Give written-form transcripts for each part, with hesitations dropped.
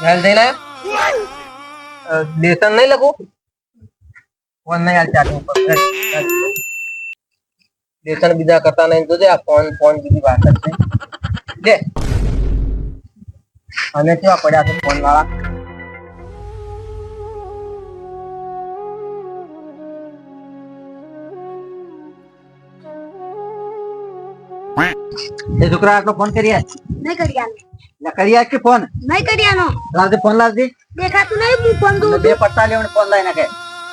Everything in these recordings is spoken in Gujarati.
हेल देना लेसन नहीं लगो फोन नहीं यार चार्जिंग पर लेसन बीजा करता नहीं तो दे फोन फोन बीजी बात करते दे અને કેવા પડ્યા છે ફોન વાળા એ છોકરા આટલો ફોન કરી આય नहीं करिया કરી આય કે ફોન नहीं करिया नो લાવજે ફોન લાવજે देखा तू नहीं मुंह फोन दूं બે પટ્ટા લેવને ફોન લાઈ નાખે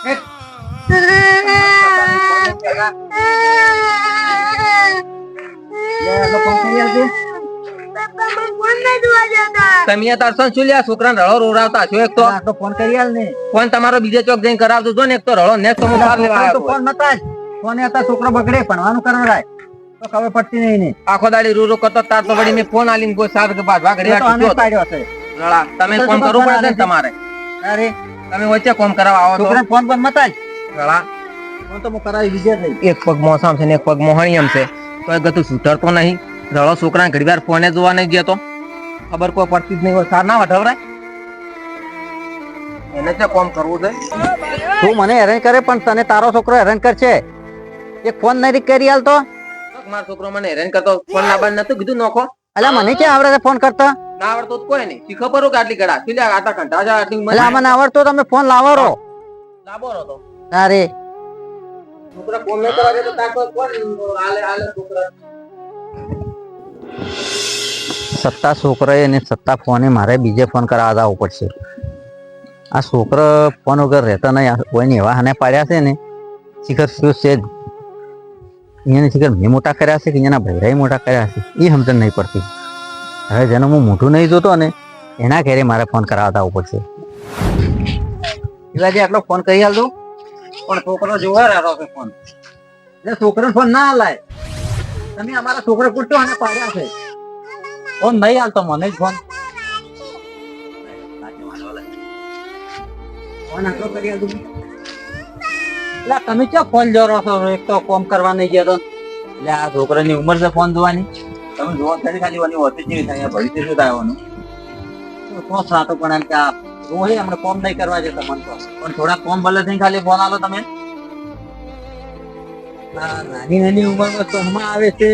લે આટલો ફોન કરી આલજે फोन नहीं दुआ जाता તમે આ તારસો શું લ્યા છોકરાને રળો રોવડાવતા છો એક તો આટલો ફોન કરી આલ ને ફોન તમારો બીજે ચોક જઈને કરાવજો જો ને એક તો રળો નેક્સ્ટ તો બહાર લેવા આવ્યો ફોન નતા જ ફોન હતા છોકરો બગડે ભણવાનું કરવરાય તો ખબર પડતી નહીં ને આખો દાડી રૂ કરતો તાર તો વળી મે ફોન આલીને કોઈ સાર કે બાદ વાગડે આટલો પાડ્યો છે રળા તમે ફોન કરવું પડે ને તમારે અરે તમે વચ્ચે કોમ કરાવવા આવો તો છોકરાને ફોન બંધ મતા જ રળા ફોન તો હું કરાવી બીજે થઈ એક પગ મોસામ છે ને એક પગ મોહણીયમ છે તો એ ગતું સુધરતો નહીં રળો છોકરાને ઘડીવાર ફોને જોવા નહીં ગયો તો ખબર કોઈ પડતી જ નહીં હોય સાર ના વઢવરાય એને તો કોમ કરવું છે તું મને હેરાન કરે પણ તને તારો છોકરો હેરાન કરશે એક ફોન નહીં કરી હાલ તો મારો છોકરો મને હેરાન કરતો ફોન લાવવાનું નતું કીધું નોખો અલા મને ક્યાં આવડે ફોન કરતા ના આવડતો તો કોઈ નહીં શીખો પરો કે આટલી ગડા સીધા આટા ઘંટા છે આટલી અલા મને આવડતો તમે ફોન લાવરો લાવરો તો અરે છોકરા ફોન ન કરવા દે તો તાર તો કોણ આલે આલે છોકરા સત્તા છોકરાએ અને સત્તા ફોને મારે બીજે ફોન કરાવવા જવું પડશે આ છોકરો ફોન વગર રહેતા નહીં કોઈને એવા હાને પાડ્યા છે ને શિખર શું છે અહીંયાની શિખર મેં મોટા કર્યા છે કે અહીંયાના ભૈરાઈ મોટા કર્યા છે એ સમજણ નહીં પડતી હવે જેનો હું મોઢું નહીં જોતો ને એના ઘેરે મારે ફોન કરાવતા આવવું પડશે શિવાજી આટલો ફોન કરી આલ દઉં પણ છોકરો જોવા રહ્યો છે ફોન એટલે છોકરો ફોન ના લાય તમે અમારા છોકરા પૂરતો આને પાડ્યા છે ફોન નહીં હાલતો મને જ ફોન ફોન આટલો કરી આલ દઉં એટલે તમે ક્યાં ફોન જોરો છો એક તો કોમ કરવા નહીં ગયા તો એટલે આ છોકરાની ઉંમર છે ફોન જોવાની તમે જોવા ખરી ખાલી વાની હોતી કેવી થાય ભવિષ્ય શું થાય એનું તો સાતો પણ એમ કે આ રોહી અમને કોમ નહીં કરવા છે તમને તો પણ થોડા કોમ ભલે થઈને ખાલી ફોન આલો તમે નાની નાની ઉંમરમાં ફોનમાં આવે છે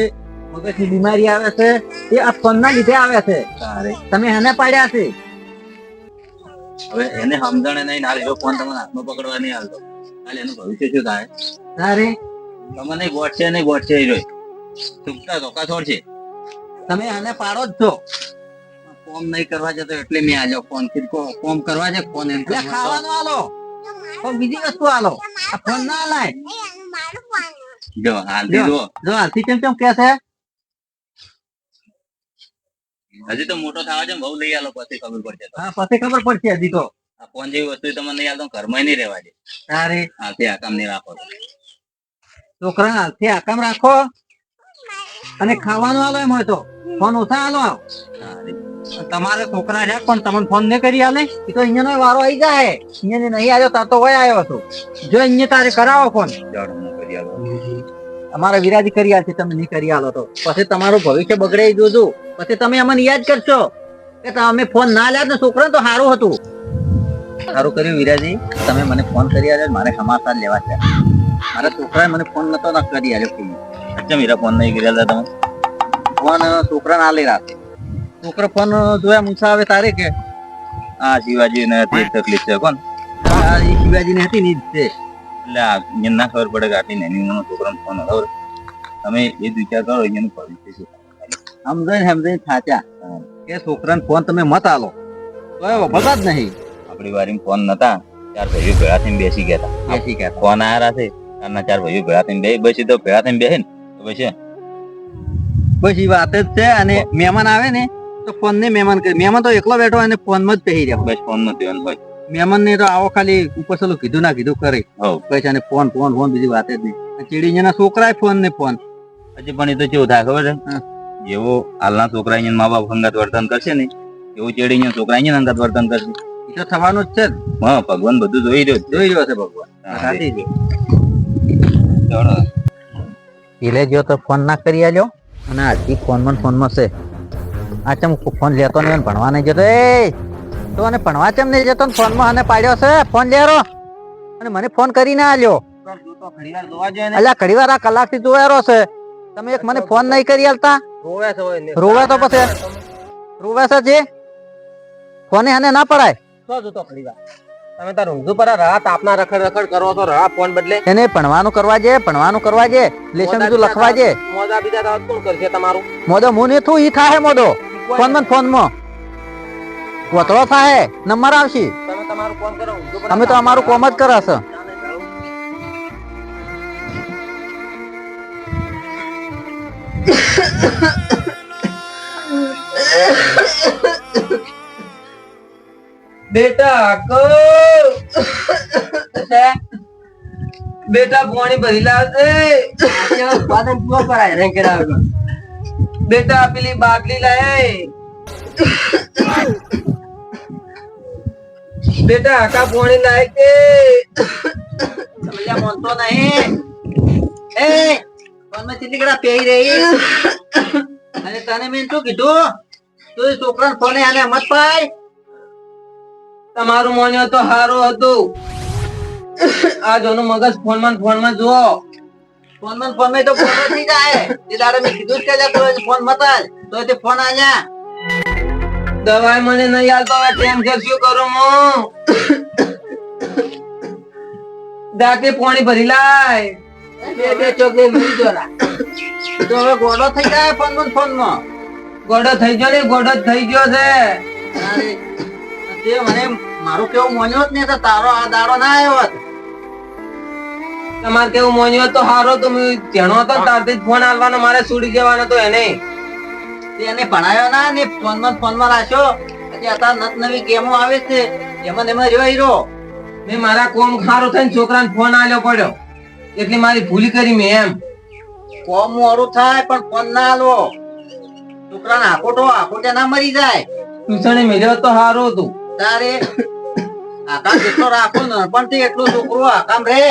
મગજની બીમારી આવે છે એ આ ફોન ના લીધે આવે છે તમે એને પાડ્યા છે હવે એને સમજણે નહીં ના લીધો ફોન તમને હાથમાં પકડવા નહીં આવતો ખાલી એનું ભવિષ્ય શું થાય અરે તમને ગોઠશે નહીં ગોઠશે એ રોય ચૂકતા ધોકા છોડશે તમે આને પાડો જ છો કોમ નહીં કરવા જતો એટલે મેં આલ્યો ફોન કોમ કરવા છે ફોન એમ ખાવાનું આલો તો બીજી વસ્તુ આલો આ ફોન ના લાય જો હાલથી જો હાલથી કેમ કેમ કે છે હજી તો મોટો થવા છે બહુ લઈ આલો પછી ખબર પડશે હા પછી ખબર પડશે હજી તો આ ફોન જેવી વસ્તુ તમને નહીં આલતો ઘરમાં નહીં રહેવા દે અરે હાલથી આકામ નહીં રાખો છોકરા હાલથી આકામ રાખો અને ખાવાનું આલો એમ હોય તો ફોન ઓછા આલો તમારે છોકરા છે પણ તમને ફોન નહીં કરી આલે એ તો અહીંયાનો વારો આવી જાય અહીંયા નહીં આવ્યો તાર તો વય આવ્યો હતો જો અહીંયા તારે કરાવો ફોન અમારા વિરાજી કરી આલશે તમે નહીં કરી આલો તો પછી તમારું ભવિષ્ય બગડે જોજો પછી તમે અમને યાદ કરશો કે તમે ફોન ના લ્યા ને છોકરા તો સારું હતું સારું કર્યું વિરાજી તમે મને ફોન કરી આલ્યો મારે સમાચાર લેવા છે મારા છોકરાએ મને ફોન નતો ના કરી આલ્યો અચ્છા મીરા ફોન નહીં કરી આલ્યા તમે ફોન છોકરા ના લઈ રાખે છોકરો ફોન જોયા મૂછા આવે તારે કે હા શિવાજી ને હતી તકલીફ છે કોણ શિવાજી ને હતી ની છે એટલે અહીંયા ના ખબર પડે કે આટલી નાની ઉંમરનો છોકરાનો ફોન ખબર તમે એ વિચાર કરો અહીંયાનું ભવિષ્ય શું સમજાઈને થાચા કે છોકરાને ફોન તમે મત આલો તો એ વફાતા જ નહીં આપણી વારી ફોન નતા ચાર ભાઈઓ ભેળા થઈને બેસી ગયા ફોન આયા છે તારના ચાર ભાઈઓ ભેળા થઈને બેસી તો ભેળા થઈને બેસે ને તો પછી બસ એ વાત જ છે અને મહેમાન આવે ને તો ફોન ને મહેમાન કરે મહેમાન તો એકલો બેઠો અને ફોન માં જ પહેરી રહ્યા બસ ફોન માં ધ્યાન હોય મહેમાન ને તો આવો ખાલી ઉપર સલું કીધું ના કીધું કરે બસ અને ફોન ફોન ફોન બીજી વાત જ નહીં ચીડી ના છોકરા ફોન ને ફોન હજી પણ એ તો કેવું થાય ખબર છે જેવો હાલના છોકરા અહીંયા મા બાપ સંગાત વર્તન કરશે ને એવું ચેડી છોકરા અહીંયા સંગાત વર્તન કરશે એ તો થવાનું જ છે હા ભગવાન બધું જોઈ રહ્યો છે ભગવાન પેલે જો તો ફોન ના કરી આલ્યો અને હજી ફોન માં છે આ ચમ ફોન લેતો નહીં ભણવા નહીં જતો એ તો અને ભણવા કેમ નહીં જતો ફોન માં અને પાડ્યો છે ફોન લેરો અને મને ફોન કરીને આલ્યો અલ્યા ઘડી વાર આ કલાક થી જોયેલો છે તમે એક મને ફોન નહીં કરી આલતા રોવે તો પછી રોવે છે જે ફોને આને ના પડાય તમે તાર ઊંઘું પર રાત આપના રખડ રખડ કરો તો રા ફોન બદલે એને ભણવાનું કરવા જે લેસન બીજું લખવા જે મોજા બીજા રાત કોણ કરશે તમારું મોદો મુને થું ઈ થાહે મોદો ફોન માં વતળો થાહે નંબર આવશી તમે તમારું ફોન કરો ઊંઘું પર તમે તો અમારું કોમ જ કરે છે બેટા કો બેટા પાણી ભરી લાવજે પાદન પૂરો કરાય રે કેરા બેટા પેલી બાટલી લાય બેટા આકા પાણી લાય કે સમજ્યા મોનતો નહીં એ ફોન માં ચીટલી કડા પેઈ રહી અને તને મેં શું કીધું તું છોકરાને ફોને આને મત પાય તમારું મોન્યો તો હારું હતું આ જોનું મગજ ફોન માં જુઓ ફોન માં તો ફોન થઈ જાય તે દાડે મેં કીધું કે જા તું ફોન મત આલ તો તે ફોન આલ્યા દવાઈ મને નહીં આલતો હવે ટેન્શન શું કરું હું દાકે પાણી ભરી લાય બે ચોકે લઈ જોરા તો હવે ગોડો થઈ જાય ફોન માં ગોડો થઈ ગયો ને ગોડો જ થઈ ગયો છે અરે તે મને મારું કેવું મોન્યો જ ને તો તારો આ દાડો ના આવ્યો હોત તમારે કેવું મોન્યો તો હારો તો જેનો હતો તારથી ફોન આલવાનો મારે છોડી જવાનો તો એને એને ભણાયો ના ને ફોન માં રાખ્યો પછી અત્યારે નત નવી ગેમો આવે છે એમાં રહ્યો હીરો મેં મારા કોમ ખારો થઈને છોકરાને ફોન આલ્યો પડ્યો એટલે મારી ભૂલ કરી મેં એમ કોમ મોડું થાય પણ ફોન ના આલવો છોકરાને આકોટે ના મરી જાય ટ્યુશને મેળ્યો તો હારું હતું તારે આકામ જેટલો રાખો ને પણ તે એટલું છોકરું આકામ રે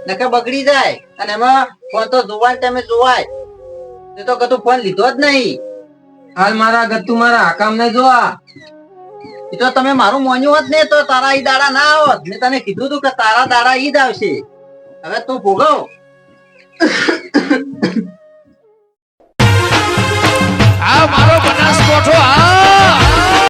નકે બગડી જાય અને એમાં ફોન તો જોવાય ટાઈમે જોવાય તે તો કતું ફોન લીધો જ નહીં હાલ મારા ગત્તુ મારા આકામ ને જોવા એ તો તમે મારું મોન્યું હોત ને તો તારા ઈ દાડા ના આવત મેં તને કીધું તું કે તારા દાડા ઈ જ આવશે હવે તું ભોગવ આ મારો બનાસકોઠો આ